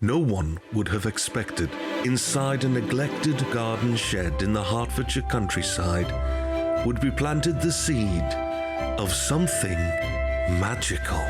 No one would have expected, inside a neglected garden shed in the Hertfordshire countryside, would be planted the seed of something magical.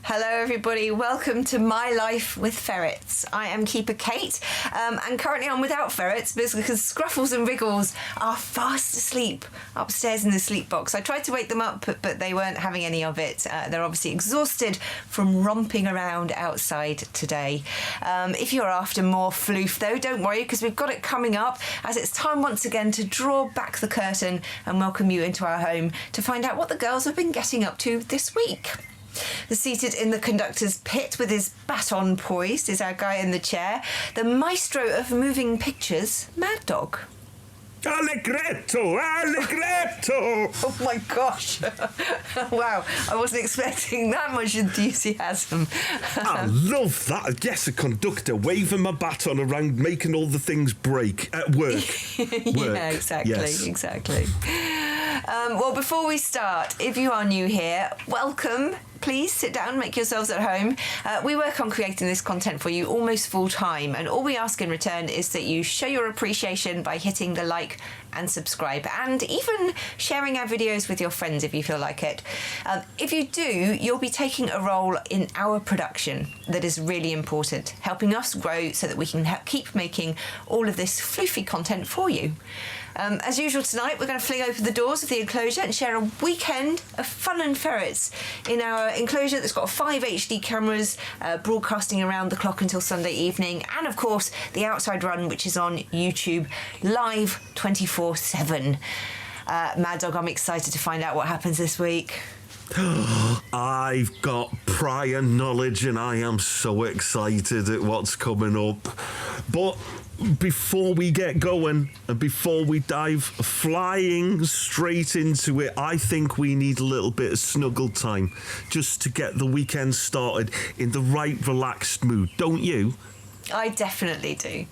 Hello everybody, welcome to My Life with Ferrets. I am Keeper Kate, and currently I'm without ferrets because Scruffles and Wriggles are fast asleep upstairs in the sleep box. I tried to wake them up, but they weren't having any of it. They're obviously exhausted from romping around outside today. If you're after more floof though, don't worry, because we've got it coming up, as it's time once again to draw back the curtain and welcome you into our home to find out what the girls have been getting up to this week. Seated in the conductor's pit with his baton poised is our guy in the chair, the maestro of moving pictures, MahdDogg. Allegretto! Allegretto! Oh my gosh. Wow, I wasn't expecting that much enthusiasm. I love that. Yes, a conductor waving my baton around, making all the things break at work. Yeah, exactly, yes. Exactly. Well, before we start, if you are new here, welcome. Please sit down, make yourselves at home. We work on creating this content for you almost full time, and all we ask in return is that you show your appreciation by hitting the like and subscribe, and even sharing our videos with your friends if you feel like it. If you do, you'll be taking a role in our production that is really important, helping us grow so that we can keep making all of this floofy content for you. As usual tonight, we're going to fling open the doors of the enclosure and share a weekend of fun and ferrets in our enclosure that's got 5 HD cameras broadcasting around the clock until Sunday evening, and of course the outside run, which is on YouTube live 24/7. MahdDogg, I'm excited to find out what happens this week. I've got prior knowledge and I am so excited at what's coming up. But before we get going and before we dive flying straight into it, I think we need a little bit of snuggle time just to get the weekend started in the right relaxed mood, don't you? I definitely do.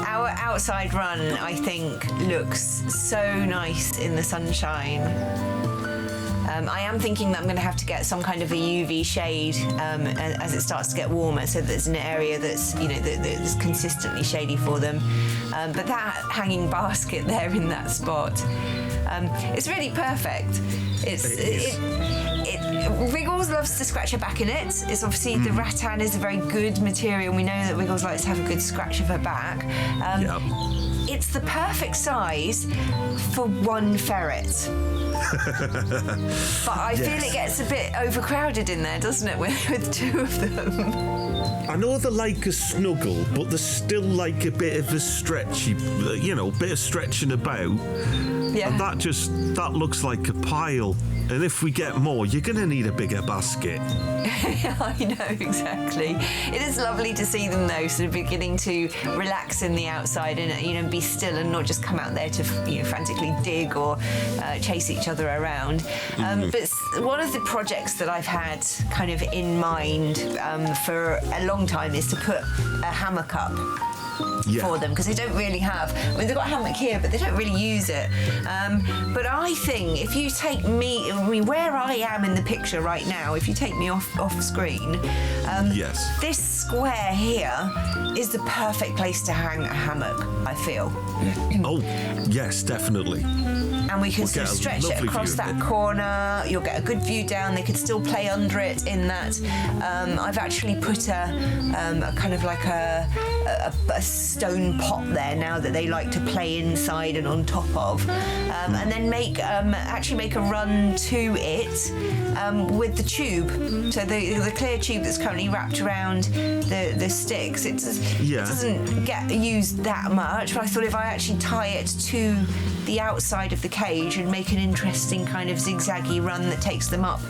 Our outside run, I think, looks so nice in the sunshine. I am thinking that I'm going to have to get some kind of a UV shade as it starts to get warmer, so that there's an area that's, you know, that's consistently shady for them. But that hanging basket there in that spot, it's really perfect. Wriggles loves to scratch her back in it. It's obviously the rattan is a very good material. We know that Wriggles likes to have a good scratch of her back. It's the perfect size for one ferret. But I feel it gets a bit overcrowded in there, doesn't it, with two of them? I know they're like a snuggle, but there's still like a bit of a stretchy, bit of stretching about. Yeah. And that looks like a pile. And if we get more, you're going to need a bigger basket. I know, exactly. It is lovely to see them, though, sort of beginning to relax in the outside and, be still and not just come out there to, frantically dig or chase each other around. But one of the projects that I've had kind of in mind for a long time is to put a hammock up. Yeah. For them, because they don't really have, they've got a hammock here, but they don't really use it. But I think if you take me, where I am in the picture right now, if you take me off screen, yes, this square here is the perfect place to hang a hammock, I feel. Oh, yes, definitely. And we can sort of stretch it across that corner. You'll get a good view down. They could still play under it in that. I've actually put a kind of like a stone pot there now that they like to play inside and on top of, and then actually make a run to it with the tube. So the clear tube that's currently wrapped around the sticks, it doesn't get used that much. But I thought if I actually tie it to the outside of the cage and make an interesting kind of zigzaggy run that takes them up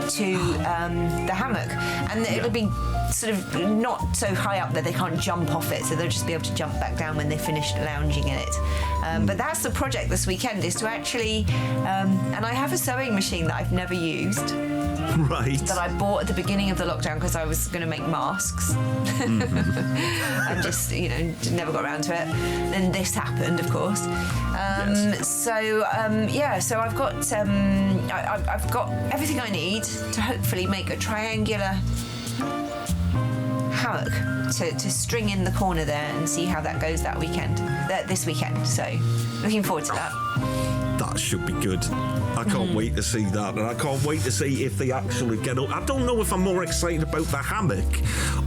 to the hammock. And it'll be sort of not so high up that they can't jump off it, so they'll just be able to jump back down when they're finished lounging in it. But that's the project this weekend, is to actually, and I have a sewing machine that I've never used. Right. That I bought at the beginning of the lockdown because I was going to make masks. And just, never got around to it. Then this happened, of course. So I've got I've got everything I need to hopefully make a triangular hammock to string in the corner there and see how that goes this weekend. So looking forward to that. That should be good. I can't wait to see that, and I can't wait to see if they actually get up. I don't know if I'm more excited about the hammock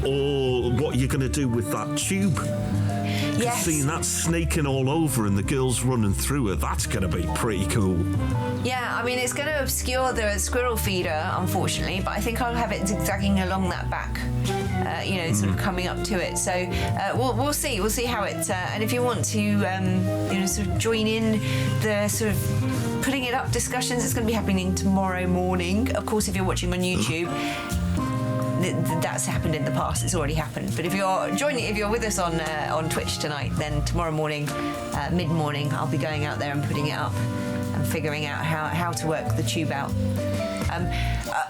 or what you're going to do with that tube. Yes. Seeing that snaking all over and the girls running through it, that's going to be pretty cool. Yeah, I mean, it's going to obscure the squirrel feeder, unfortunately, but I think I'll have it zigzagging along that back, sort of coming up to it. So we'll see. We'll see how it... and if you want to, sort of join in the sort of putting it up discussions, it's going to be happening tomorrow morning. Of course, if you're watching on YouTube... that's happened in the past. It's already happened. But if you're with us on Twitch tonight, then tomorrow morning, mid-morning, I'll be going out there and putting it up and figuring out how to work the tube out.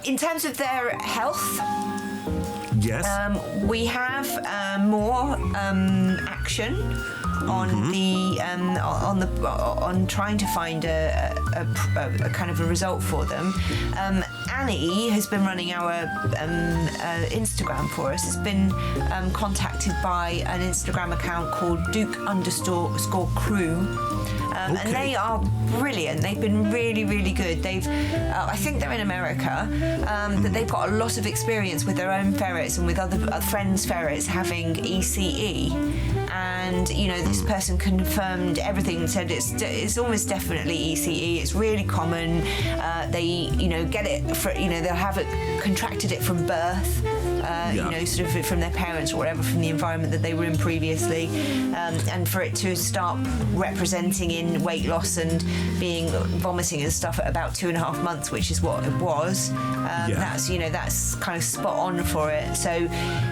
In terms of their health, yes, we have more action on on trying to find a kind of a result for them. Annie has been running our Instagram for us. Has been contacted by an Instagram account called Duke_crew. And they are brilliant. They've been really, really good. I think they're in America, but they've got a lot of experience with their own ferrets and with other friends' ferrets having ECE. And this person confirmed everything. Said it's almost definitely ECE. It's really common. They get it they'll have it contracted it from birth. Sort of from their parents or whatever, from the environment that they were in previously, and for it to start representing in weight loss and being vomiting and stuff at about 2.5 months, which is what it was. That's kind of spot on for it. So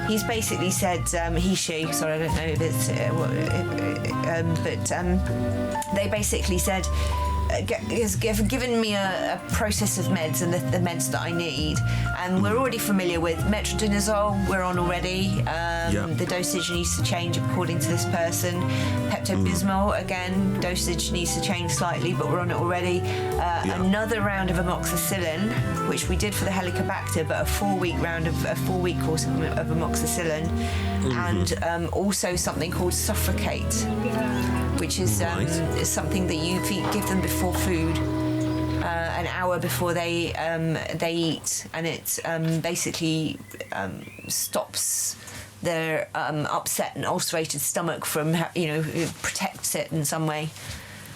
he's basically said she. Sorry, I don't know if it's they basically said. Has given me a process of meds and the meds that I need, and we're already familiar with metronidazole. We're on already. The dosage needs to change according to this person. Pepto-Bismol, again, dosage needs to change slightly, but we're on it already. Another round of amoxicillin, which we did for the Helicobacter, but a 4-week course of amoxicillin, and also something called Suffocate, which is something that you give them before food, an hour before they eat, and it basically stops their upset and ulcerated stomach from it protects it in some way.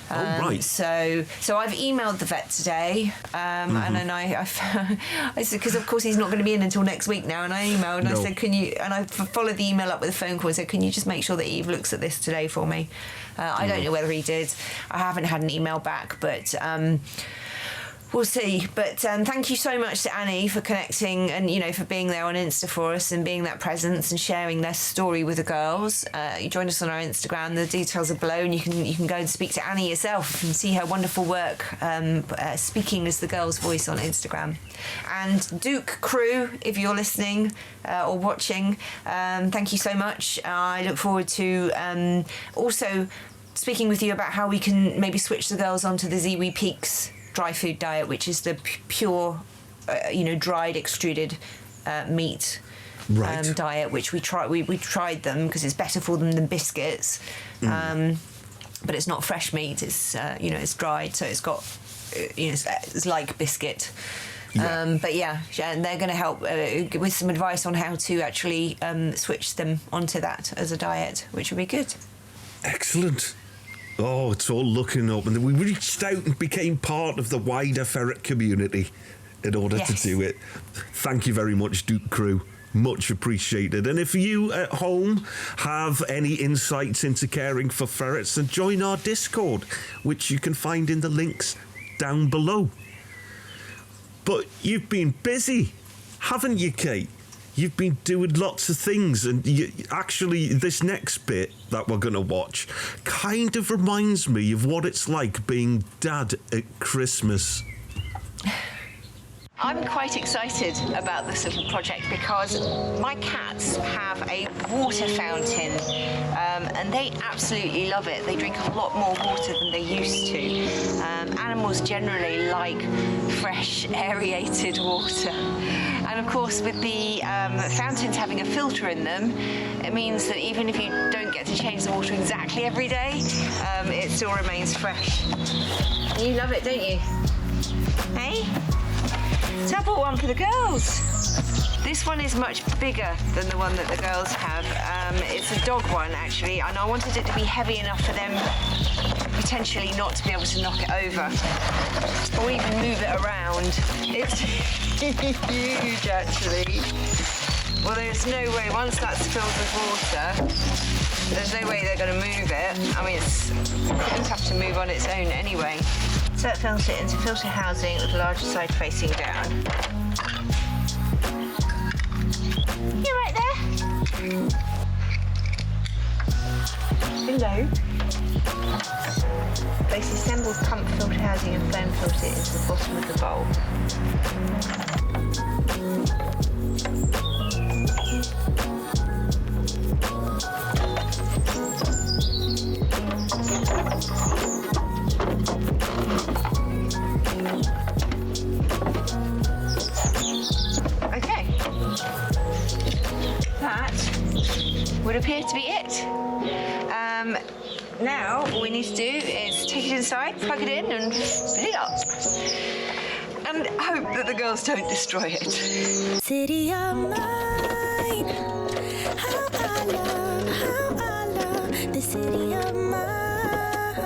Right. So I've emailed the vet today, and then I said, because of course he's not going to be in until next week now, and I emailed and I said, can you, and I followed the email up with a phone call and said, can you just make sure that Eve looks at this today for me? I don't know whether he did. I haven't had an email back, but we'll see. But thank you so much to Annie for connecting and for being there on Insta for us and being that presence and sharing their story with the girls. You join us on our Instagram. The details are below, and you can go and speak to Annie yourself and see her wonderful work speaking as the girl's voice on Instagram. And Duke Crew, if you're listening or watching, thank you so much. I look forward to also speaking with you about how we can maybe switch the girls onto the Ziwi Peaks dry food diet, which is the pure, dried extruded meat diet, which we tried them because it's better for them than biscuits, but it's not fresh meat. It's it's dried, so it's got it's like biscuit. And they're going to help with some advice on how to actually switch them onto that as a diet, which would be good. Excellent. Oh, it's all looking up. And we reached out and became part of the wider ferret community in order to do it. Thank you very much, Duke Crew. Much appreciated. And if you at home have any insights into caring for ferrets, then join our Discord, which you can find in the links down below. But you've been busy, haven't you, Kate? You've been doing lots of things, and actually this next bit that we're going to watch kind of reminds me of what it's like being dad at Christmas. I'm quite excited about this little project because my cats have a water fountain and they absolutely love it. They drink a lot more water than they used to. Animals generally like fresh, aerated water. And of course, with the fountains having a filter in them, it means that even if you don't get to change the water exactly every day, it still remains fresh. You love it, don't you? Hey? So I bought one for the girls. This one is much bigger than the one that the girls have. It's a dog one, actually, and I wanted it to be heavy enough for them potentially not to be able to knock it over or even move it around. It's huge, actually. Well, there's no way, once that's filled with water, there's no way they're going to move it. I mean, it's going to have to move on its own anyway. So it fills it into filter housing with the larger side facing down. You right there? Below. Place the assembled pump filter housing and foam filter into the bottom of the bowl. Okay. That would appear to be it. Now all we need to do is take it inside, plug it in and fill it up. And hope that the girls don't destroy it. City of mine, how I love the city of mine.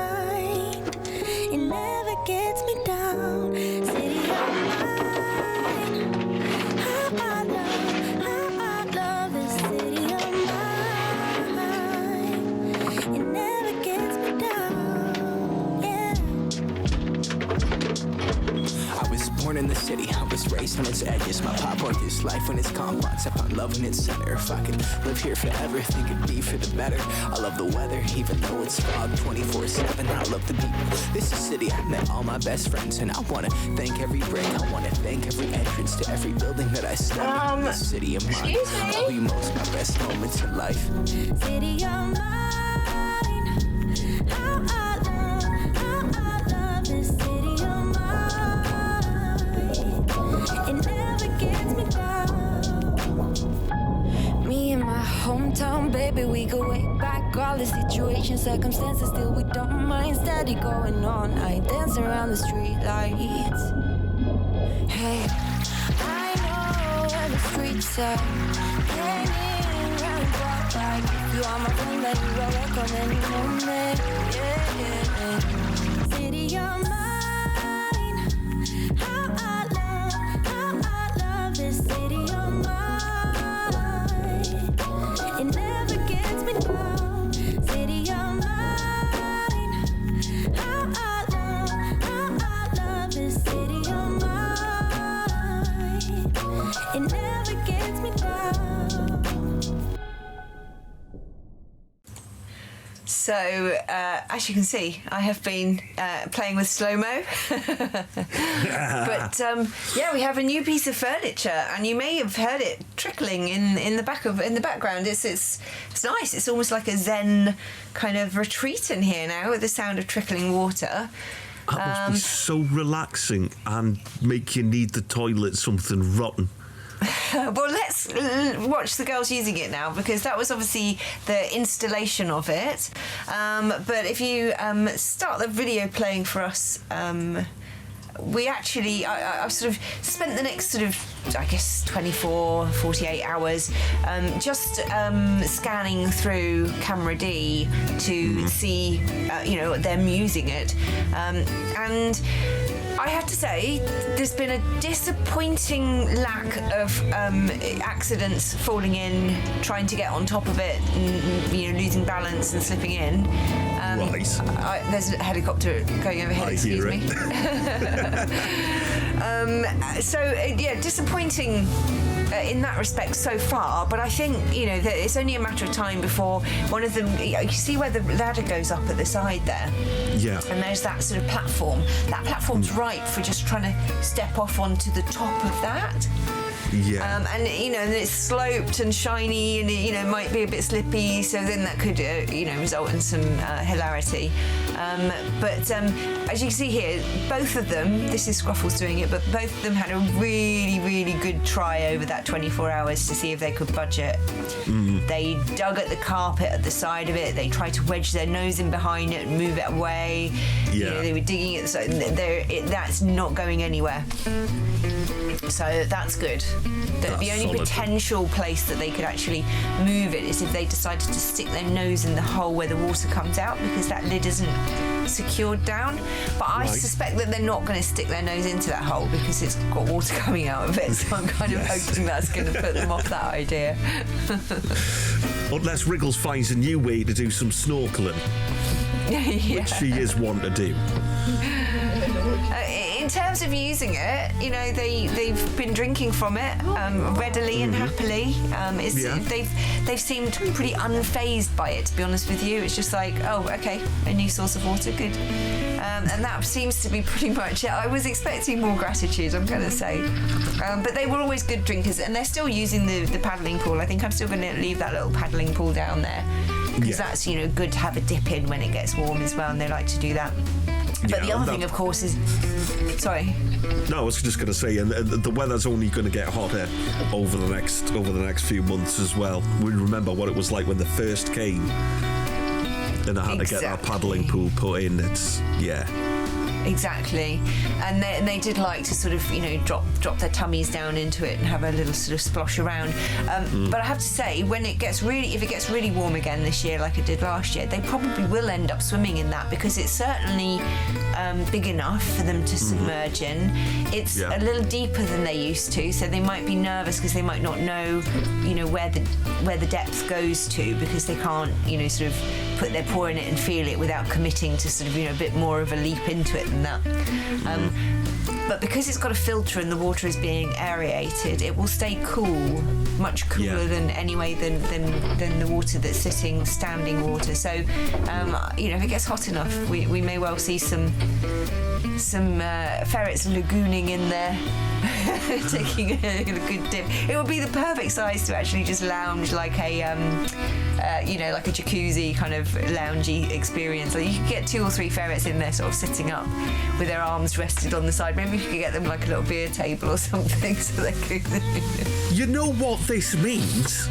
It never gets me down. City of mine, how I love the city of mine. It never gets me down, yeah. I was born in the city, I was raised on its edges. My pop worked his life when it's complex. I found love in its center. If I could live here forever, think it'd be for the better. I love the weather, even though it's fog 24/7. I love the people. This is the city I met all my best friends, and I wanna thank every break. I wanna thank every entrance to every building that I step in. This city of mine, excuse me? I love you most, my best moments in life. City of mine, how I love this city of mine. It never gets me down. Me and my hometown, baby, we go way back. All the situations, circumstances, still we don't mind. Steady going on, I dance around the street lights. Hey, I know where the streets are. Hanging round the block like if you are my friend, then you are welcome and you know me. Yeah. City of mine, how I love this city of mine. It never gets me down. City of mine, how I love this city of mine. It never gets me down. So, as you can see, I have been playing with slow-mo. But, yeah, we have a new piece of furniture, and you may have heard it trickling in the background. It's nice. It's almost like a zen kind of retreat in here now with the sound of trickling water. That must be so relaxing and make you need the toilet something rotten. Well, let's watch the girls using it now, because that was obviously the installation of it. But if you start the video playing for us, I've sort of spent the next sort of, I guess, 24, 48 hours just scanning through Camera D to see, them using it. And I have to say, there's been a disappointing lack of accidents falling in, trying to get on top of it, and, losing balance and slipping in. Right. There's a helicopter going overhead. Excuse me. Disappointing. In that respect so far, but I think that it's only a matter of time before one of them. You see where the ladder goes up at the side there, and there's that sort of platform. That platform's ripe for just trying to step off onto the top of that. Yeah. And it's sloped and shiny, and it might be a bit slippy, so then that could result in some hilarity. But as you can see here, both of them, this is Scruffles doing it, but both of them had a really, really good try over that 24 hours to see if they could budge it. They dug at the carpet at the side of it. They tried to wedge their nose in behind it and move it away. Yeah. They were digging it, so that's not going anywhere. So that's good. The only solid. potential place that they could actually move it is if they decided to stick their nose in the hole where the water comes out, because that lid isn't secured down. But I suspect that they're not going to stick their nose into that hole because it's got water coming out of it. So I'm kind of hoping that's going to put them off that idea. Unless Wriggles finds a new way to do some snorkeling, which she is one to do. In terms of using it, they've been drinking from it readily and happily. They've seemed pretty unfazed by it, to be honest with you. It's just like, oh, okay, a new source of water, good. And that seems to be pretty much it. I was expecting more gratitude, I'm going to say. But they were always good drinkers, and they're still using the paddling pool. I think I'm still going to leave that little paddling pool down there, because that's, good to have a dip in when it gets warm as well, and they like to do that. But the other thing, of course, is... Sorry. No, I was just going to say, and the weather's only going to get hotter over the next few months as well. We remember what it was like when they first came, and I had to get that paddling pool put in. Exactly, and they did like to sort of drop their tummies down into it and have a little sort of splosh around. But I have to say, if it gets really warm again this year, like it did last year, they probably will end up swimming in that, because it's certainly big enough for them to submerge in. It's a little deeper than they used to, so they might be nervous because they might not know where the depth goes to, because they can't sort of put their paw in it and feel it without committing to sort of a bit more of a leap into it than that. But because it's got a filter and the water is being aerated, it will stay cool, much cooler than the water that's standing water. So if it gets hot enough, we may well see some ferrets lagooning in there, taking a good dip. It would be the perfect size to actually just lounge like a like a jacuzzi kind of loungy experience. Like, you could get 2 or 3 ferrets in there sort of sitting up with their arms rested on the side. Maybe you could get them like a little beer table or something, so they could... You know what this means?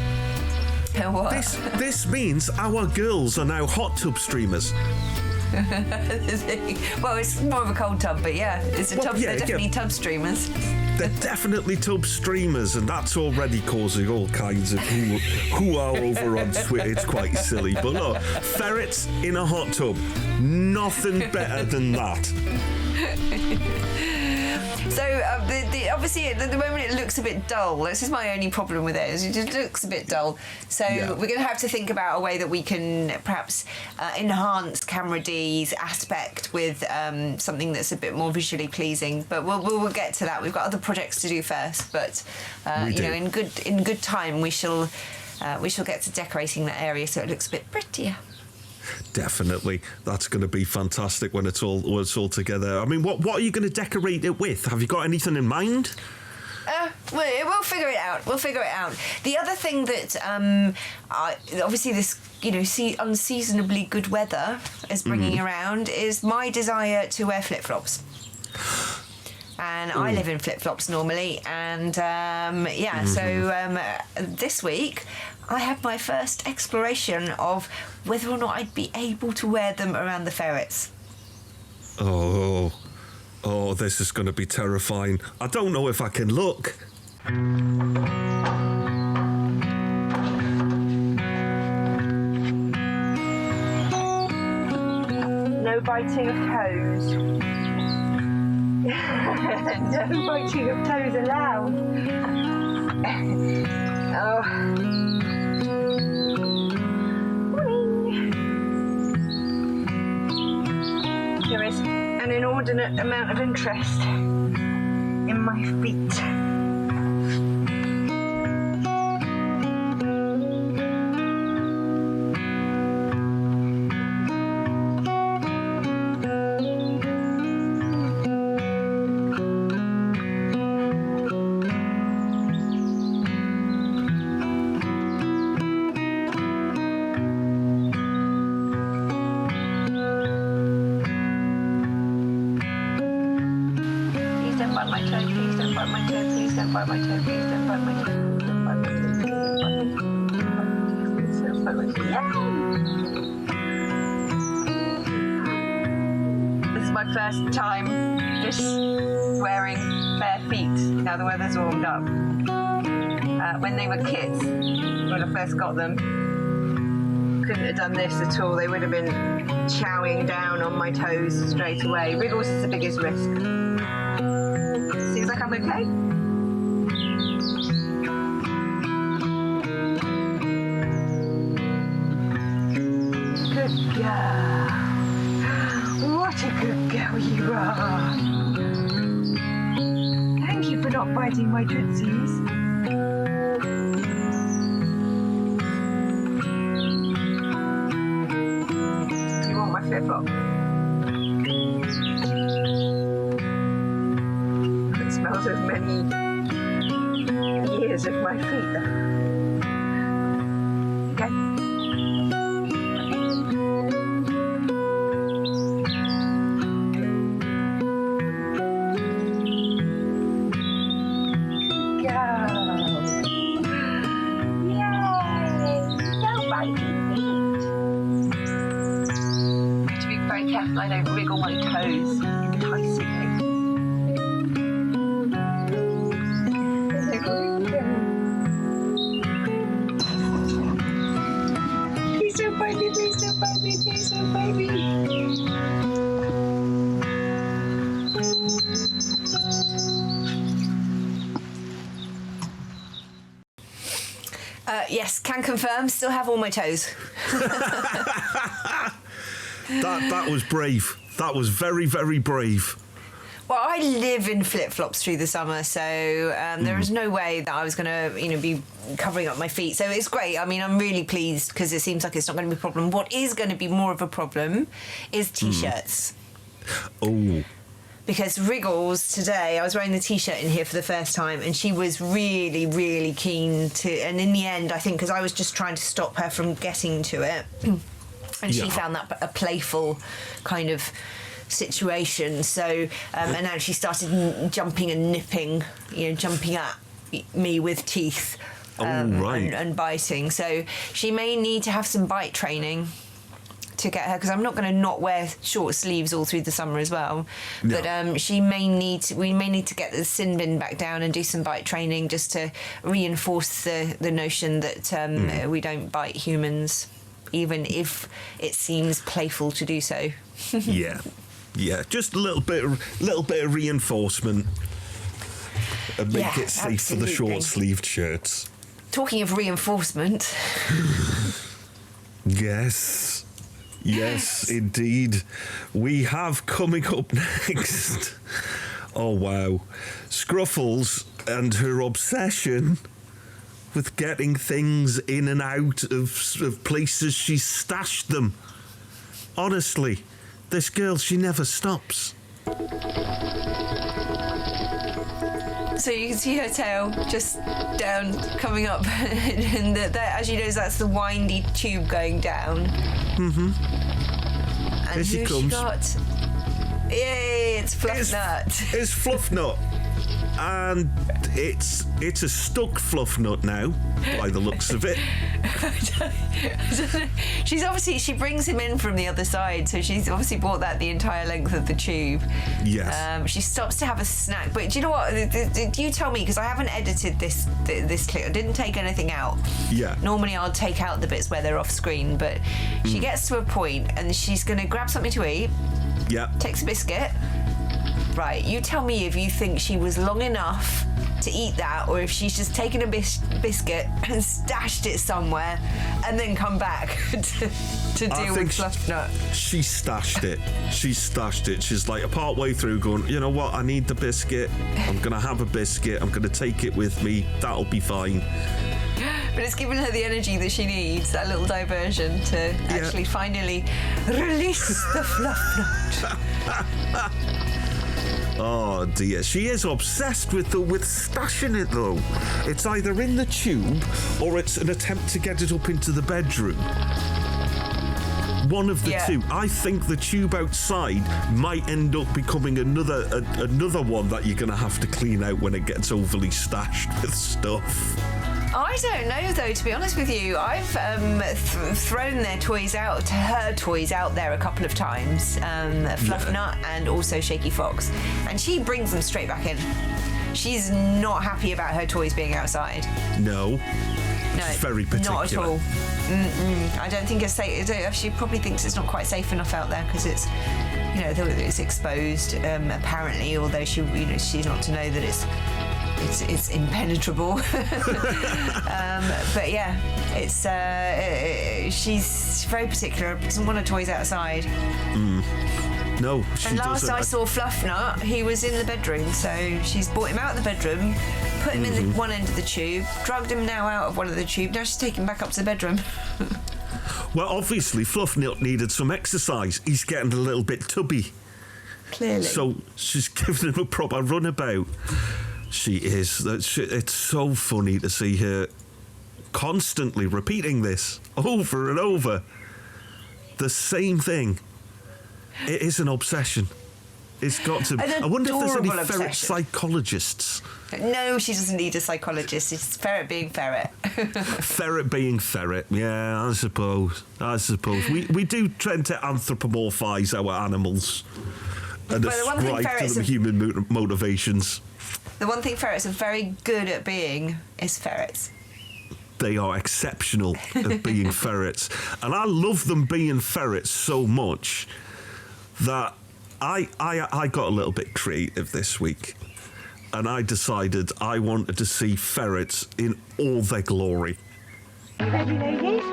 What? This means our girls are now hot tub streamers. Well, it's more of a cold tub, but it's a tub. They're definitely tub streamers. They're definitely tub streamers, and that's already causing all kinds of hoo-ha over on Twitter. It's quite silly, but look, ferrets in a hot tub, nothing better than that. So obviously at the moment it looks a bit dull. This is my only problem with it. It just looks a bit dull. So we're going to have to think about a way that we can perhaps enhance Camera D's aspect with something that's a bit more visually pleasing. But we'll get to that. We've got other projects to do first. But in good time we shall get to decorating that area so it looks a bit prettier. Definitely, that's going to be fantastic when it's all together. I mean, what are you going to decorate it with? Have you got anything in mind? We'll figure it out. The other thing that obviously this unseasonably good weather is bringing around is my desire to wear flip-flops. And I live in flip-flops normally, and so this week I had my first exploration of whether or not I'd be able to wear them around the ferrets. Oh, this is going to be terrifying. I don't know if I can look. No biting of toes. No biting of toes allowed. Oh. Morning. There is an inordinate amount of interest in my feet. This is my first time just wearing bare feet now the weather's warmed up. When they were kids, when I first got them, couldn't have done this at all. They would have been chowing down on my toes straight away. Wriggles is the biggest risk. Seems like I'm okay. Good girl. What a good girl you are. Thank you for not biting my tootsies. You want my flip-flop? It smells of many years of my feet. Okay. I don't wriggle my toes enticingly. Please don't bite me, please don't bite me, please don't bite me. Yes, can confirm, still have all my toes. That was brave. That was very, very brave. Well, I live in flip-flops through the summer, so there is no way that I was going to, be covering up my feet. So it's great. I mean, I'm really pleased because it seems like it's not going to be a problem. What is going to be more of a problem is T-shirts. Oh. Because Wriggles today, I was wearing the T-shirt in here for the first time, and she was really, really keen to. And in the end, I think because I was just trying to stop her from getting to it. And she found that a playful kind of situation. So, and now she started jumping and nipping, jumping at me with teeth and biting. So she may need to have some bite training to get her, because I'm not going to not wear short sleeves all through the summer as well. No. But we may need to get the sin bin back down and do some bite training just to reinforce the notion that we don't bite humans, even if it seems playful to do so. Yeah, just a little bit of reinforcement and make it safe absolutely. for the short-sleeved shirts. Talking of reinforcement. Yes, indeed. We have coming up next. Oh wow, Scruffles and her obsession with getting things in and out of places she's stashed them. Honestly, this girl, she never stops. So you can see her tail just down, coming up, and as she knows, that's the windy tube going down. Mm-hmm. And here she comes. She got? Yay! It's Fluffnut. It's Fluffnut. And it's a stuck Fluffnut now, by the looks of it. She brings him in from the other side, so she's obviously brought that the entire length of the tube. Yes. She stops to have a snack, but do you know what? You tell me, because I haven't edited this clip. I didn't take anything out. Yeah. Normally I'll take out the bits where they're off screen, but she gets to a point and she's going to grab something to eat. Yeah. Takes a biscuit. right, you tell me if you think she was long enough to eat that, or if she's just taken a biscuit and stashed it somewhere and then come back to deal with Fluffnut. She stashed it. She's like part way through going, you know what, I need the biscuit. I'm going to have a biscuit. I'm going to take it with me. That'll be fine. But it's given her the energy that she needs, that little diversion to actually finally release the Fluffnut. Oh dear, she is obsessed with stashing it though. It's either in the tube or it's an attempt to get it up into the bedroom. One of the two. I think the tube outside might end up becoming another one that you're going to have to clean out when it gets overly stashed with stuff. I don't know, though, to be honest with you. I've thrown her toys out there a couple of times, Fluffnut and also Shaky Fox, and she brings them straight back in. She's not happy about her toys being outside. No, she's very particular. Not at all. I don't think it's safe. She probably thinks it's not quite safe enough out there because it's, it's exposed, apparently, although she's not to know that it's impenetrable. But yeah, she's very particular. Doesn't want her toys outside. No, she and last doesn't. I saw Fluffnut, he was in the bedroom, so she's brought him out of the bedroom, put him in the one end of the tube, drugged him now out of one of the tube. Now she's taking him back up to the bedroom. Well, obviously Fluffnut needed some exercise. He's getting a little bit tubby. Clearly. So she's giving him a proper runabout. She is. It's so funny to see her constantly repeating this over and over. The same thing. It is an obsession. It's got to be. I wonder if there's any ferret psychologists. No, she doesn't need a psychologist. It's ferret being ferret. Ferret being ferret. Yeah, I suppose. We do tend to anthropomorphise our animals and ascribe to them human motivations. The one thing ferrets are very good at being is ferrets. They are exceptional at being ferrets. And I love them being ferrets so much that I got a little bit creative this week. And I decided I wanted to see ferrets in all their glory. You ready, ladies?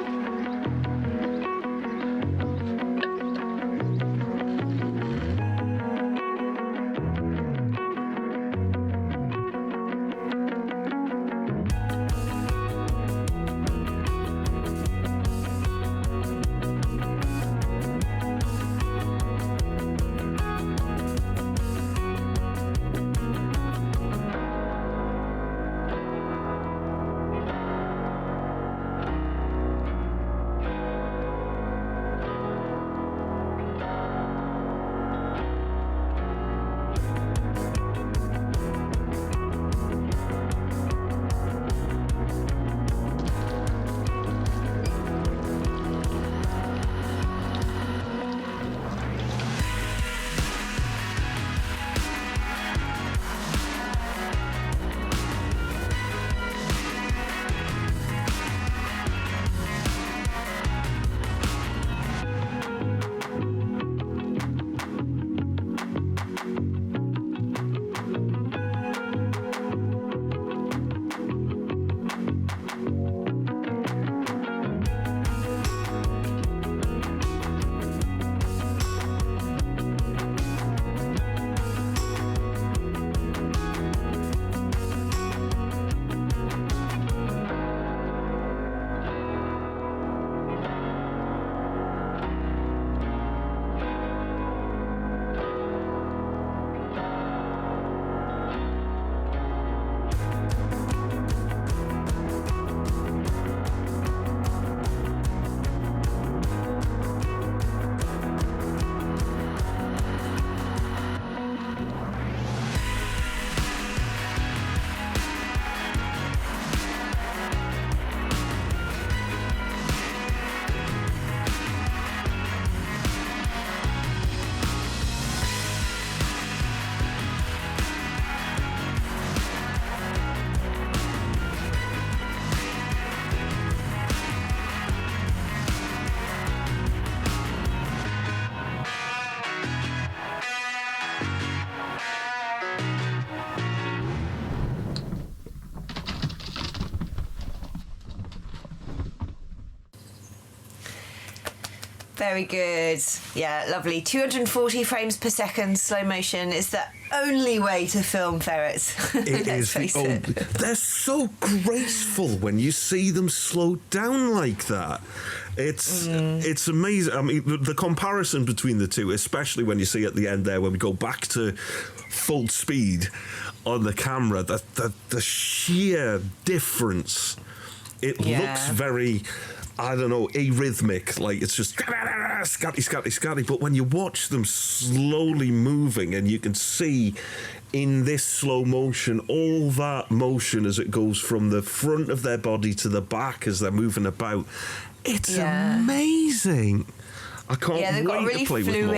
Very good. Yeah, lovely. 240 frames per second slow motion is the only way to film ferrets. It is. They're so graceful when you see them slowed down like that. It's amazing. I mean, the comparison between the two, especially when you see at the end there, when we go back to full speed on the camera, the sheer difference. It looks very, I don't know, arrhythmic, like it's just scatty, scatty, scatty. But when you watch them slowly moving and you can see in this slow motion all that motion as it goes from the front of their body to the back as they're moving about, it's amazing. I can't they've got a wait really to play with more.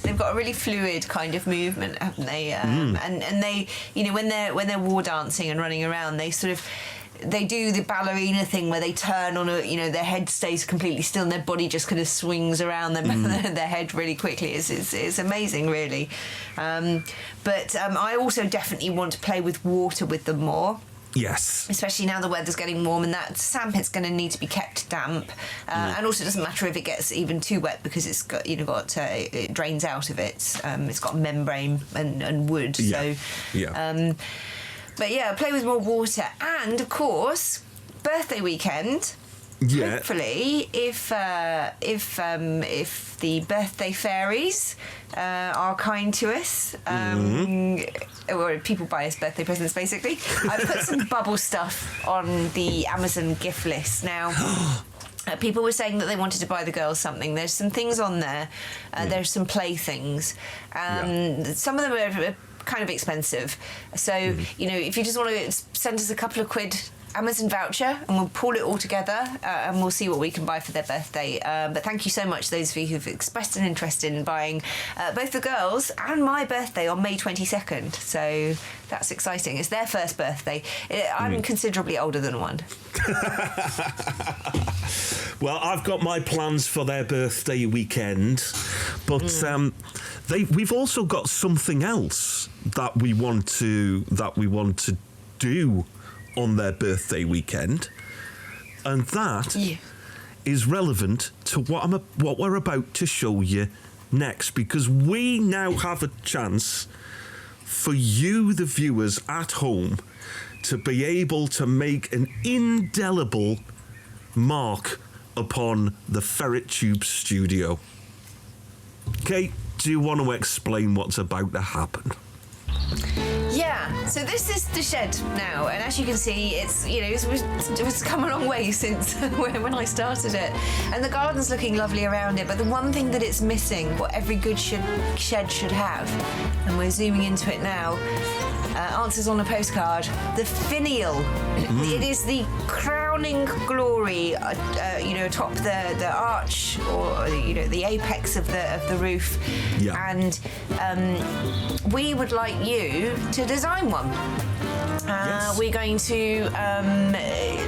They've got a really fluid kind of movement, haven't they? And they, you know, when they're war dancing and running around, they do the ballerina thing where they turn on their head stays completely still and their body just kind of swings around their head really quickly. It's amazing, really. But I also definitely want to play with water with them more. Yes. Especially now the weather's getting warm and that sandpit's going to need to be kept damp. And also it doesn't matter if it gets even too wet because it's got, it drains out of it. It's got membrane and wood. Yeah. So, but yeah, play with more water. And of course, birthday weekend. Yeah. Hopefully, if the birthday fairies are kind to us, or people buy us birthday presents, basically, I put some bubble stuff on the Amazon gift list now. People were saying that they wanted to buy the girls something. There's some things on there. There's some playthings. Some of them are kind of expensive. So, if you just want to send us a couple of quid Amazon voucher and we'll pull it all together and we'll see what we can buy for their birthday. But thank you so much, those of you who've expressed an interest in buying both the girls and my birthday on May 22nd. So that's exciting. It's their first birthday. I'm considerably older than one. Well, I've got my plans for their birthday weekend, but we've also got something else that we want to do on their birthday weekend, and that is relevant to what we're about to show you next, because we now have a chance for you, the viewers at home, to be able to make an indelible mark upon the FerretTube studio. Kate, do you want to explain what's about to happen? Yeah, so this is the shed now, and as you can see, it's come a long way since when I started it, and the garden's looking lovely around it. But the one thing that it's missing, what every good shed should have, and we're zooming into it now, answers on a postcard: the Finial. It is the crowning glory, atop the arch, or the apex of the roof, and we would like you to design one. We're going to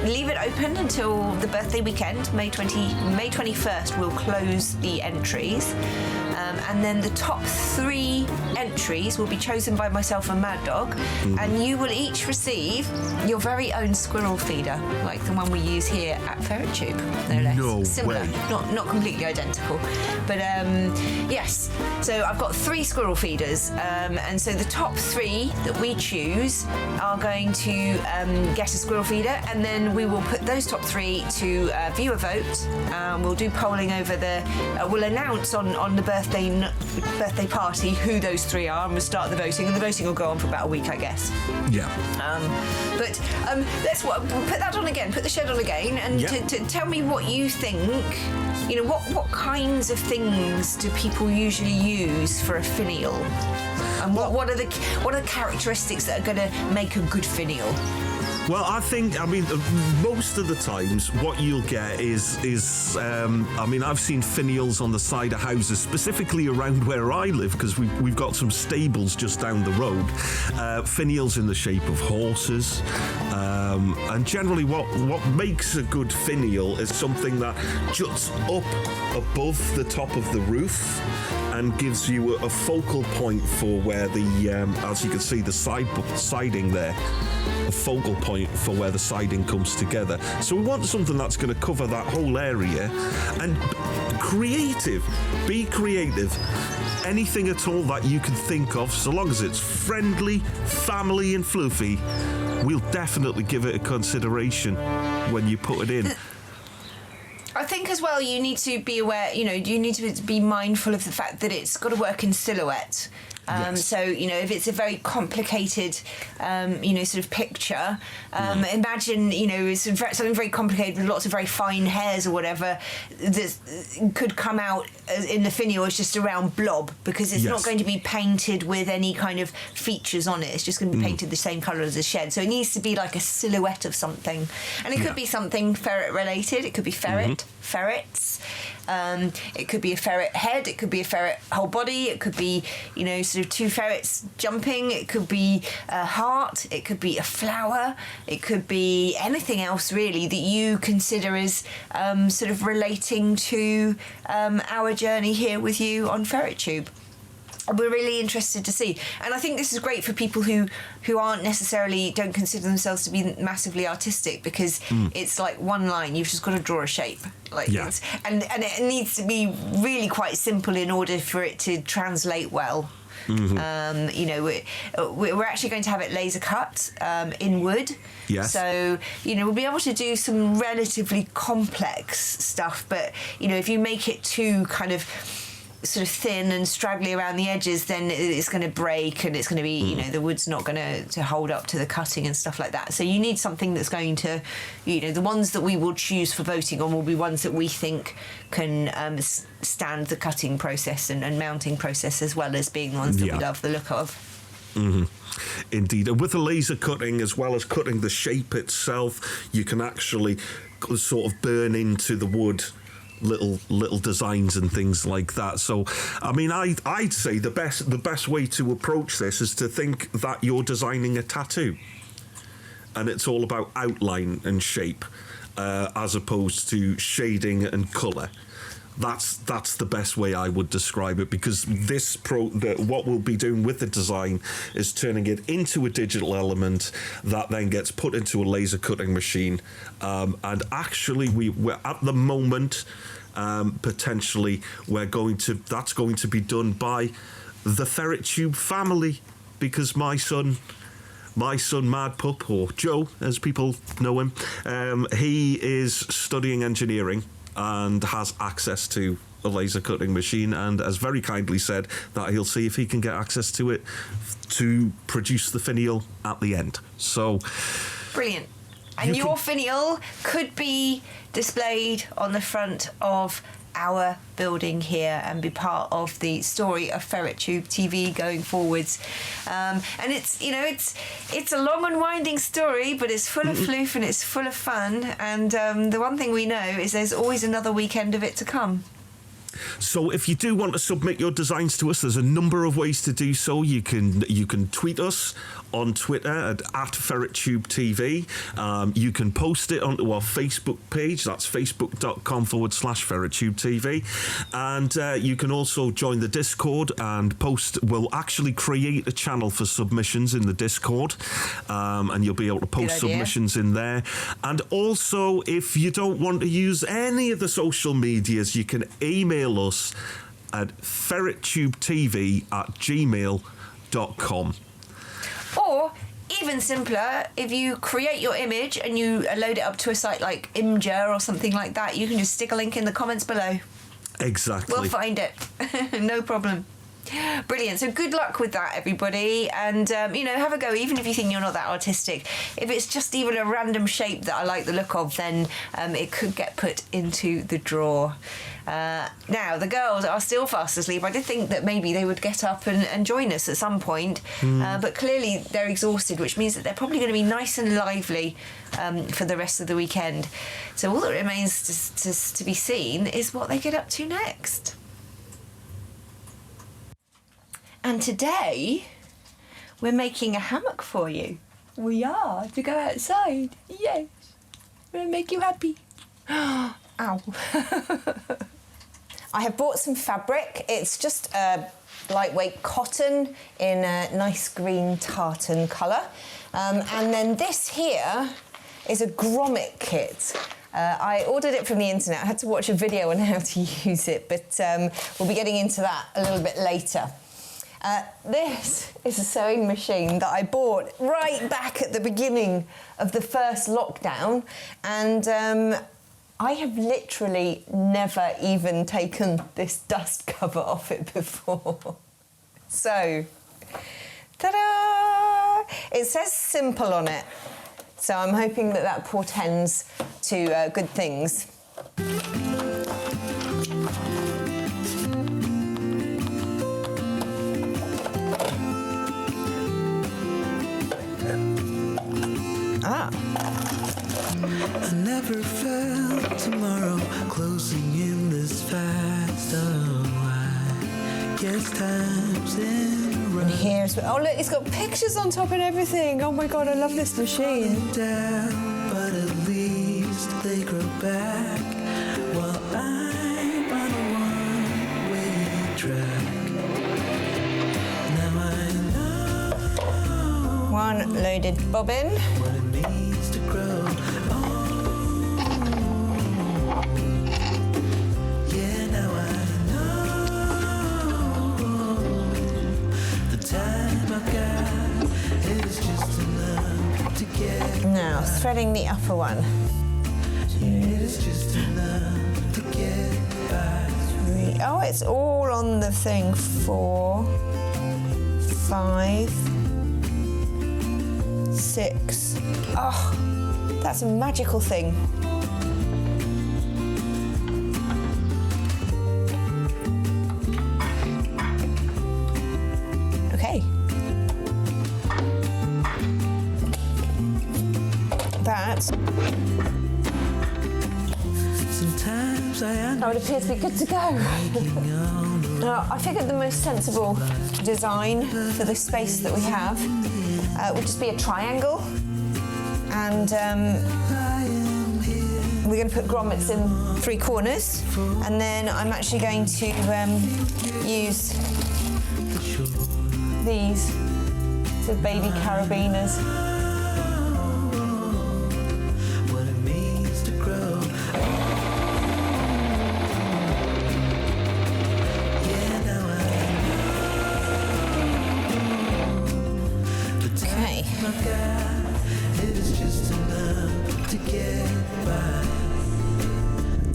leave it open until the birthday weekend, May 21st. We'll close the entries, and then the top 3 entries will be chosen by myself and MahdDogg, and you will each receive your very own squirrel feeder, like the one we use here at FerretTube, no less. No Similar, way. not completely identical, but yes. So I've got 3 squirrel feeders, and so the top 3 that we choose are going to get a squirrel feeder, and then we will put those top 3 to viewer vote. We'll do polling over we'll announce on the birthday party who those 3 are, and we'll start the voting, and the voting will go on for about a week, I guess. Yeah. Let's put that on again, put the shed on again, and to tell me what you think. What kinds of things do people usually use for a finial? And what are the characteristics that are going to make a good finial? Well, I mean, most of the times what you'll get is I've seen finials on the side of houses, specifically around where I live, because we've got some stables just down the road. Finials in the shape of horses. And generally what makes a good finial is something that juts up above the top of the roof. and gives you a focal point for where the, as you can see, the siding there, a focal point for where the siding comes together. So we want something that's going to cover that whole area. And be creative. Anything at all that you can think of, so long as it's friendly, family and fluffy, we'll definitely give it a consideration when you put it in. I think as well you need to be aware, you need to be mindful of the fact that it's got to work in silhouette. Yes. So, if it's a very complicated, sort of picture, imagine, something very complicated with lots of very fine hairs or whatever that could come out in the Finial as just a round blob, because it's not going to be painted with any kind of features on it. It's just going to be painted the same colour as the shed. So it needs to be like a silhouette of something. And it could be something ferret related. It could be ferret, ferrets. It could be a ferret head, it could be a ferret whole body, it could be, sort of two ferrets jumping, it could be a heart, it could be a flower, it could be anything else really that you consider as sort of relating to our journey here with you on FerretTube. We're really interested to see, and I think this is great for people who don't consider themselves to be massively artistic, because it's like one line, you've just got to draw a shape, and it needs to be really quite simple in order for it to translate well. We're actually going to have it laser cut in wood. Yes. So, we'll be able to do some relatively complex stuff, but, if you make it too kind of sort of thin and straggly around the edges, then it's going to break, and it's going to be, the wood's not going to hold up to the cutting and stuff like that. So you need something that's going to, the ones that we will choose for voting on will be ones that we think can stand the cutting process and mounting process, as well as being the ones that we love the look of. Indeed. And with the laser cutting, as well as cutting the shape itself, you can actually sort of burn into the wood little designs and things like that. So, I mean, I'd say the best way to approach this is to think that you're designing a tattoo, and it's all about outline and shape, as opposed to shading and colour. That's the best way I would describe it, because what we'll be doing with the design is turning it into a digital element that then gets put into a laser cutting machine, and actually we're at the moment potentially that's going to be done by the FerretTube family, because my son Mad Pup, or Joe as people know him, he is studying engineering and has access to a laser cutting machine, and has very kindly said that he'll see if he can get access to it to produce the Finial at the end. So brilliant. And your Finial could be displayed on the front of our building here and be part of the story of FerretTubeTV going forwards. And it's a long and winding story, but it's full of floof and it's full of fun. And the one thing we know is there's always another weekend of it to come. So if you do want to submit your designs to us, there's a number of ways to do so. You can tweet us on Twitter at FerretTubeTV. You can post it onto our Facebook page. That's facebook.com/FerretTubeTV. And you can also join the Discord and post. We'll actually create a channel for submissions in the Discord, and you'll be able to post submissions in there. And also, if you don't want to use any of the social medias, you can email us at FerretTubeTV@gmail.com. Or, even simpler, if you create your image and you load it up to a site like Imgur or something like that, you can just stick a link in the comments below. Exactly. We'll find it. No problem. Brilliant. So good luck with that, everybody, and have a go. Even if you think you're not that artistic, if it's just even a random shape that I like the look of, then it could get put into the drawer. Now the girls are still fast asleep. I did think that maybe they would get up and join us at some point, but clearly they're exhausted, which means that they're probably going to be nice and lively for the rest of the weekend. So all that remains to be seen is what they get up to next. And today, we're making a hammock for you. We are, to go outside. Yes. We're going to make you happy. Ow. I have bought some fabric. It's just lightweight cotton in a nice green tartan colour. And then this here is a grommet kit. I ordered it from the internet. I had to watch a video on how to use it, but we'll be getting into that a little bit later. This is a sewing machine that I bought right back at the beginning of the first lockdown, and I have literally never even taken this dust cover off it before. So, ta-da! It says simple on it, so I'm hoping that that portends to good things. I never felt tomorrow closing in this fast. Oh, I guess time's in a And rush. here's, oh look, it's got pictures on top and everything. Oh my God, I love this machine. Down, but at least they grow back while I'm on a one-way track. Now I know One loaded bobbin. what it means to grow. Yeah, now I know the time I've got is just enough to get. Now, threading the upper one. It is just enough to get by. Oh, it's all on the thing. 4, 5, 6. Oh, that's a magical thing. Okay. That. Sometimes I That would appear to be good to go. Now, I figured the most sensible design for the space that we have would just be a triangle, and we're going to put grommets in 3 corners, and then I'm actually going to use these sort of baby carabiners. what it means to grow. Yeah, now I know the time Okay. I've got, it is just enough to get by.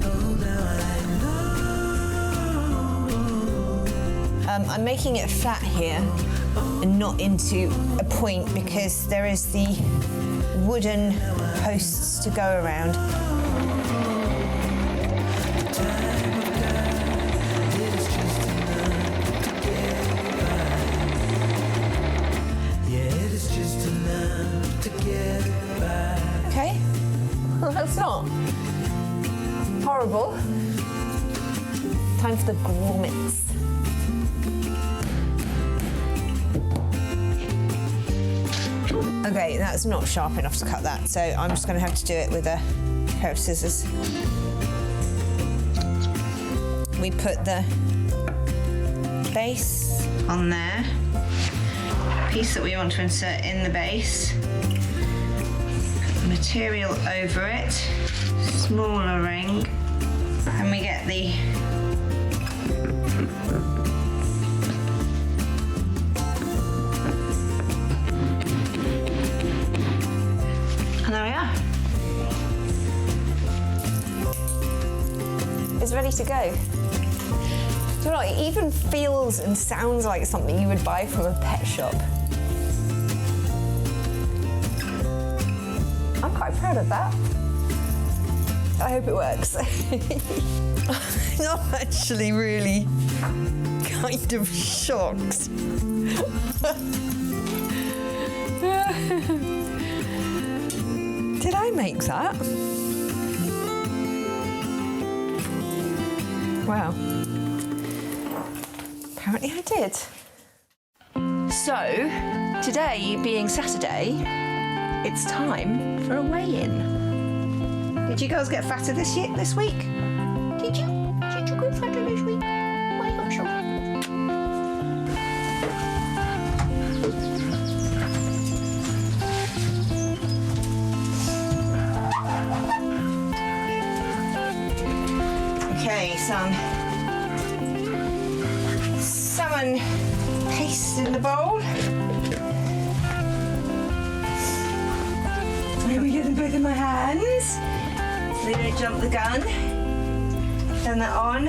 Oh, now I know. I'm making it flat here and not into a point because there is the wooden posts to go around. Yeah, it is just enough to get by. Okay? Well, that's not horrible. Time for the grommets. Okay, that's not sharp enough to cut that, so I'm just going to have to do it with a pair of scissors. We put the base on there, piece that we want to insert in the base, put the material over it, smaller ring, and we get the and there we are. It's ready to go. Do you know what? It even feels and sounds like something you would buy from a pet shop. I'm quite proud of that. I hope it works. I'm actually really kind of shocked. Did I make that? Wow. Apparently I did. So, today being Saturday, it's time for a weigh-in. Did you girls get fatter this week? Did you? Did you go fatter this week? some salmon paste in the bowl. Let me get them both in my hands so they don't jump the gun. Turn that on.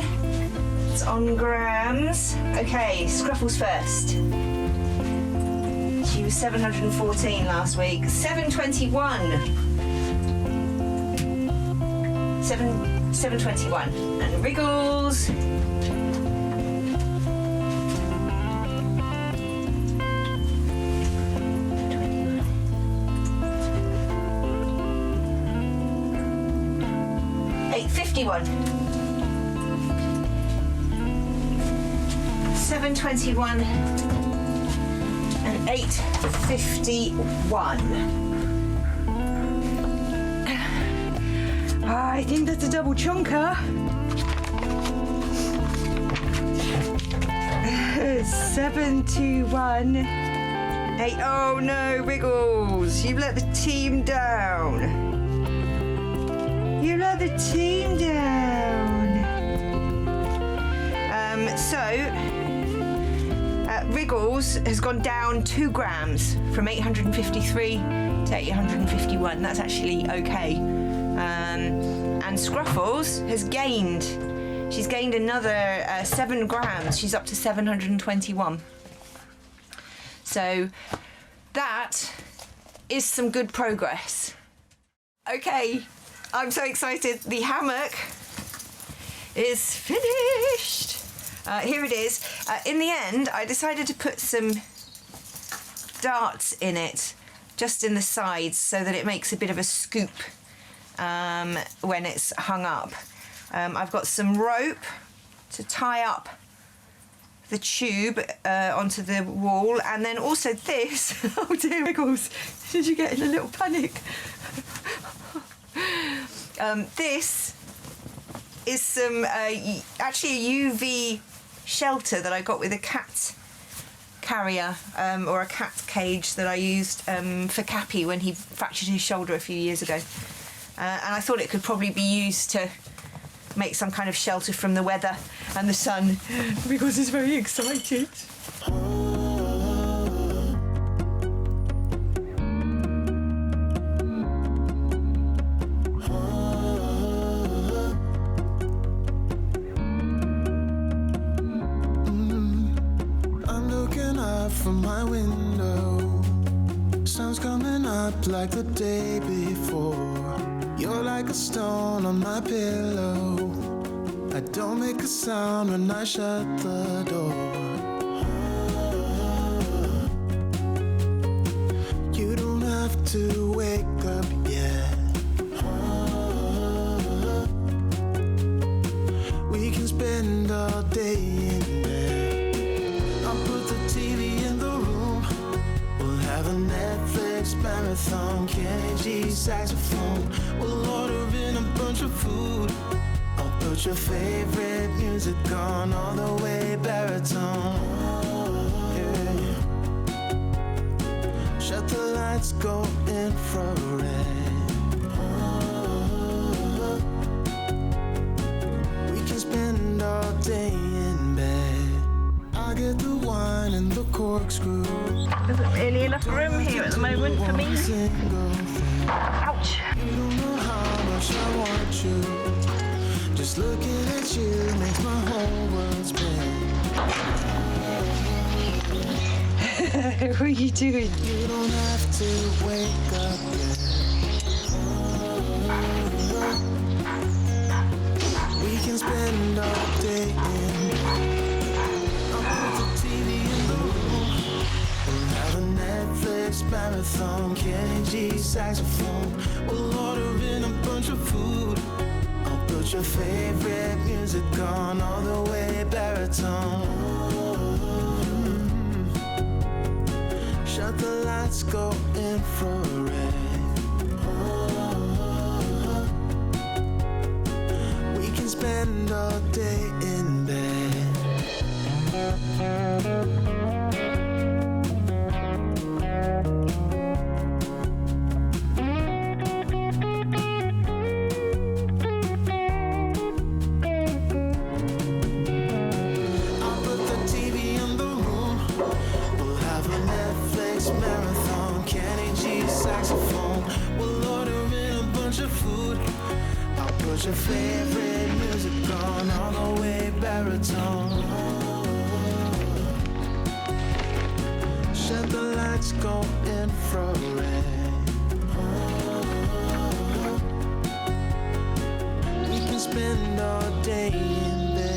It's on grams. Okay, Scruffles first. She was 714 last week. 721. 721. And Wriggles. $8.51. 721 and $8.51. I think that's a double chunker. 721 8. Oh no, Wriggles, you've let the team down. You let the team down. Wriggles has gone down 2 grams from 853 to 851. That's actually okay. And Scruffles has gained. She's gained another 7 grams. She's up to 721. So that is some good progress. Okay, I'm so excited. The hammock is finished. Here it is. In the end, I decided to put some darts in it, just in the sides, so that it makes a bit of a scoop when it's hung up. I've got some rope to tie up the tube onto the wall, and then also this. Oh dear, Wriggles, did you get in a little panic? This is some actually a UV shelter that I got with a cat carrier or a cat cage that I used for Cappy when he fractured his shoulder a few years ago, and I thought it could probably be used to make some kind of shelter from the weather and the sun. Wriggles is very excited. I'm looking up from my window. Sun's coming up like the day before. You're like a stone on my pillow. I don't make a sound when I shut the door. You don't have to wake up yet. We can spend all day in bed. I'll put the TV in the room. We'll have a Netflix marathon. Kenny G saxophone. We'll order in a bunch of food. I'll put your favorite music on all the way baritone. Yeah. Shut the lights, go infrared. We can spend all day in bed. I get the wine and the corkscrew. There's not really enough room here at the moment for me. Ouch. You don't know how much I want you. Just looking at you makes my whole world spin. What are you doing? You don't have to wake up yet. We can spend all day in bed. I'll put the TV in the room. We'll have a Netflix marathon. Kenny G saxophone. We'll order in a bunch of food. I'll put your favorite music on all the way baritone. Shut the lights, go infrared. We can spend all day in bed. marathon. Kenny G saxophone. We'll order in a bunch of food. I'll put your favorite music on all the way baritone. Shut the lights, go infrared. We can spend all day in bed.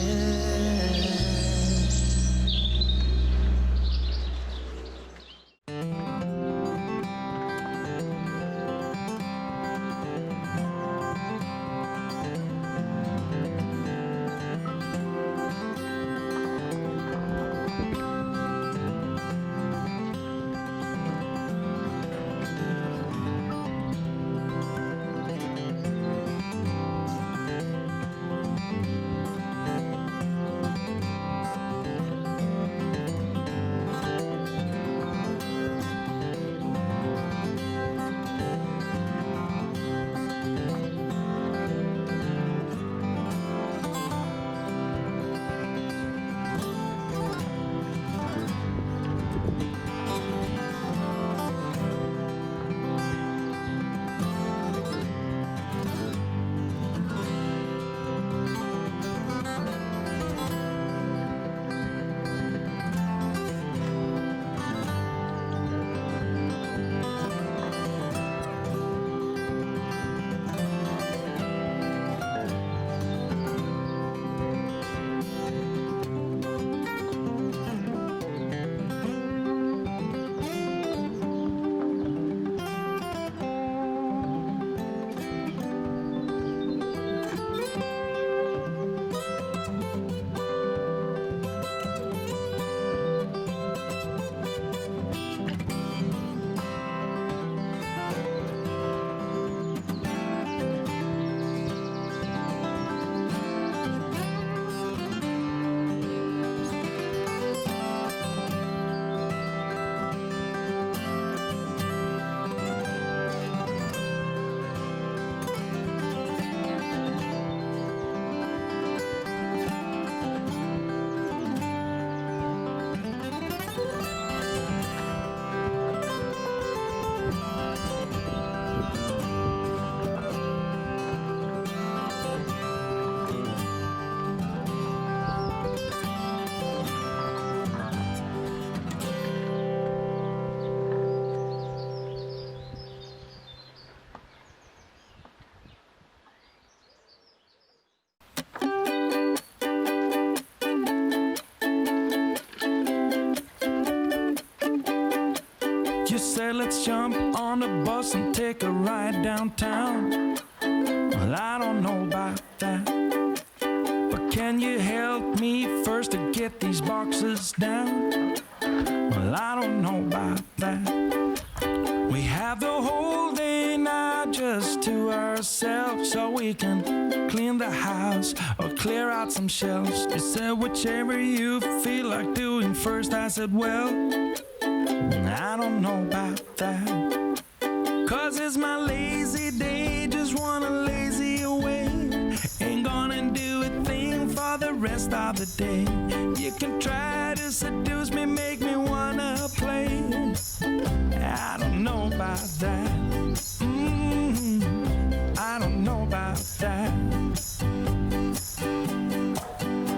Said let's jump on the bus and take a ride downtown. Well, I don't know about that, but can you help me first to get these boxes down? Well, I don't know about that. We have the whole day now just to ourselves, so we can clean the house or clear out some shelves. You said whichever you feel like doing first. I said, well, I don't know about that, 'cause it's my lazy day, just wanna lazy away. Ain't gonna do a thing for the rest of the day. You can try to seduce me, make me wanna play. I don't know about that. I don't know about that.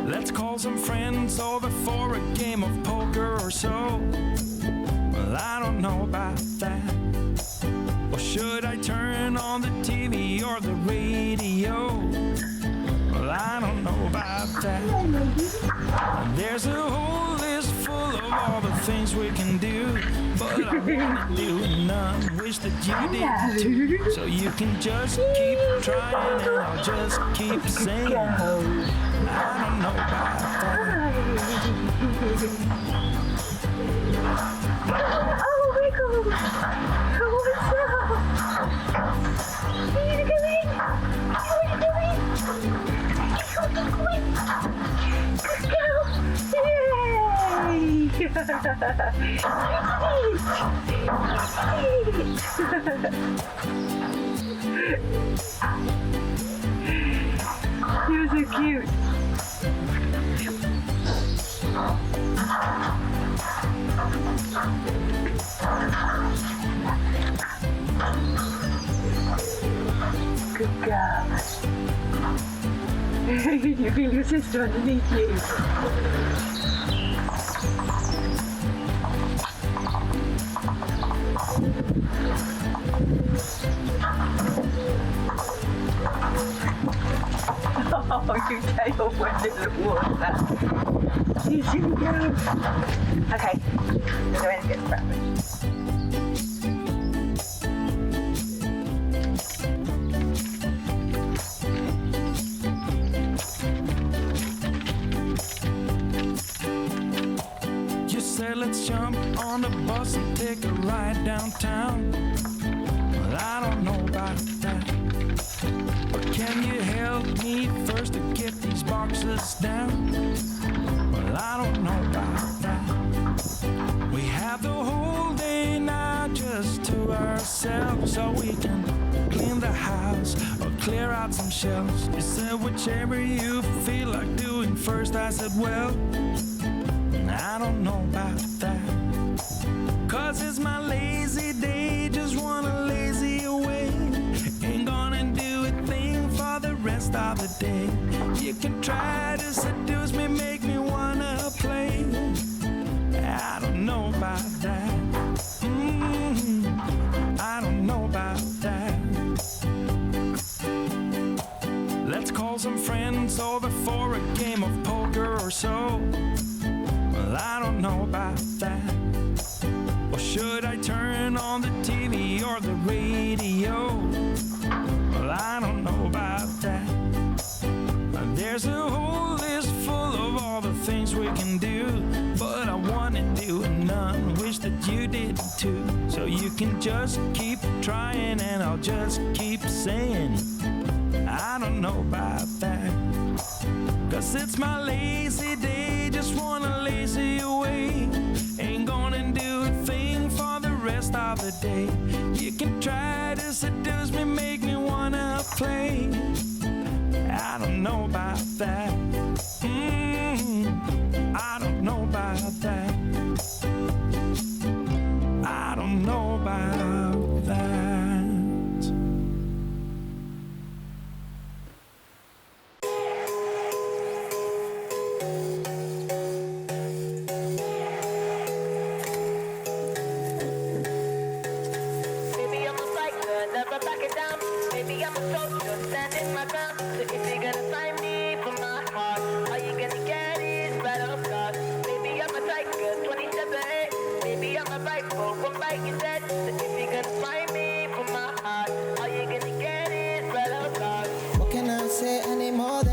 Let's call some friends over for a game of poker or so. Well, I don't know about that. Or should I turn on the TV or the radio? Well, I don't know about that. There's a whole list full of all the things we can do, but I wanna do none. Wish that you did too. So you can just keep trying and I'll just keep saying I don't know about that. Oh, Wriggles! What's up? What are you doing? What are you doing? Let's go! Yay! You're so cute. Good girl. You feel your sister underneath you. Oh, you tail went in the water. You silly girl. Okay, we'll go in and get the breakfast. Let's jump on the bus and take a ride downtown. Well, I don't know about that, but can you help me first to get these boxes down? Well, I don't know about that. We have the whole day now just to ourselves, so we can clean the house or clear out some shelves. You said whichever you feel like doing first. I said, well, I don't know about that, 'cause it's my lazy day, just wanna lazy away. Ain't gonna do a thing for the rest of the day. You can try to seduce me, make me wanna play. I don't know about that. I don't know about that. Let's call some friends over for a game of poker or so. Well, I don't know about that. Or should I turn on the TV or the radio? Well, I don't know about that. There's a whole list full of all the things we can do, but I wanna do none, wish that you did too. So you can just keep trying and I'll just keep saying I don't know about that, 'cause it's my lazy day, just wanna lazy away. Ain't gonna do a thing for the rest of the day. You can try to seduce me, make me wanna play. I don't know about that. I don't know about that. I don't know about that.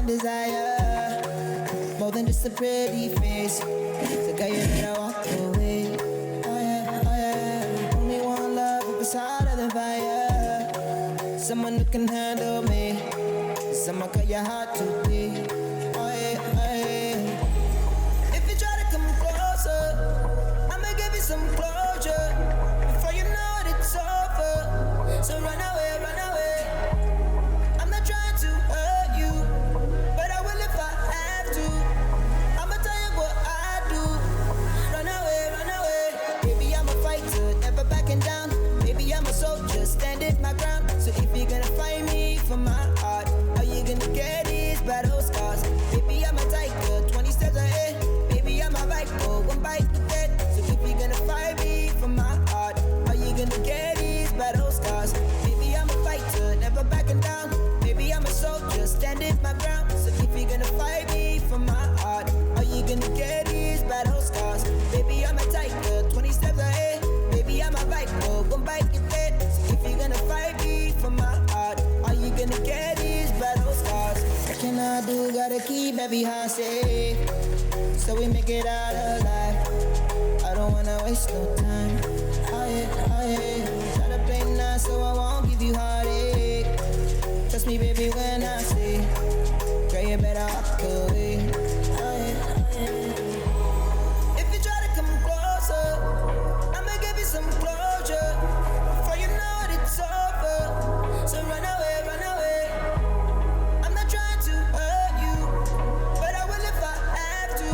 Desire, more than just a pretty face. So girl, you better walk away. Oh yeah, oh yeah. Only one love up beside of the fire. Someone who can handle me. Someone cut your heart to be. Oh yeah, oh yeah. If you try to come closer, I'ma give you some closure. Before you know it, it's over. So run away, run away. I'm not trying to hurt you, but I will if I have to. I'ma tell you what I do. Run away, run away. Baby, I'm a fighter, never backing down. Baby, I'm a soldier, standing my ground. So if you're gonna find me for my heart, all you gonna get is battle scars. Baby, I'm a tiger, 20 steps ahead. Baby, I'm a viper, one bite to dead. So if you're gonna find me for my heart, all you gonna get is battle scars. Baby, I'm a fighter, never backing down. Baby, I'm a soldier, standing my ground. So if you're gonna fight me for my heart, all you gonna get is battle scars. Baby, I'm a tiger, 20 steps ahead. Baby, I'm a viper, one bite you dead. So if you're gonna fight me for my heart, all you gonna get is battle scars. What can I do? Gotta keep every heart safe, so we make it out alive. I don't wanna waste no time. Oh yeah, oh yeah. Try to play nice so I won't give you heartache. Trust me, baby, when I say, girl, you better walk away. Oh yeah, oh yeah. If you try to come closer, I'ma give you some closure. Before you know it, it's over. So run away, run away. I'm not trying to hurt you, but I will if I have to.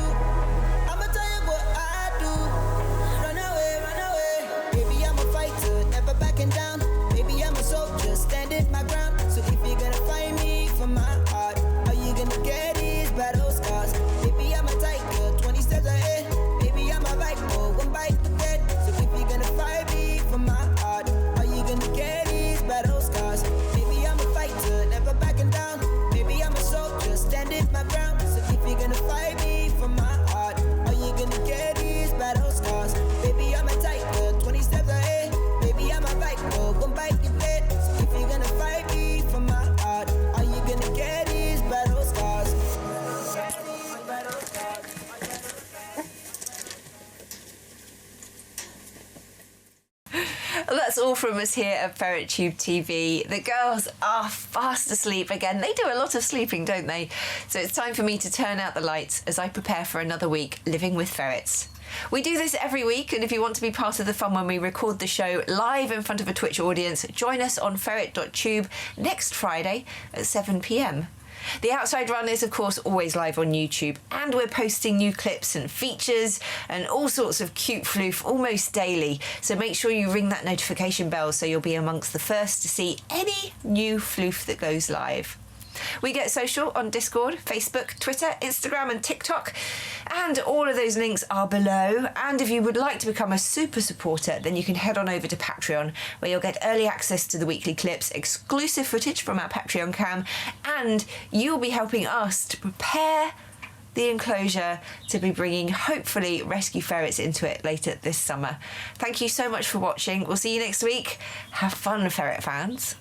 I'ma tell you what I do. Run away, run away. Well, that's all from us here at FerretTubeTV. The girls are fast asleep again. They do a lot of sleeping, don't they? So it's time for me to turn out the lights as I prepare for another week living with ferrets. We do this every week, and if you want to be part of the fun when we record the show live in front of a Twitch audience, join us on FerretTube next Friday at 7 p.m. The Outside Run is, of course, always live on YouTube, and we're posting new clips and features and all sorts of cute floof almost daily, so make sure you ring that notification bell so you'll be amongst the first to see any new floof that goes live. We get social on Discord, Facebook, Twitter, Instagram and TikTok, and all of those links are below. And if you would like to become a super supporter, then you can head on over to Patreon, where you'll get early access to the weekly clips, exclusive footage from our Patreon cam, and you'll be helping us to prepare the enclosure to be bringing, hopefully, rescue ferrets into it later this summer. Thank you so much for watching. We'll see you next week. Have fun, ferret fans.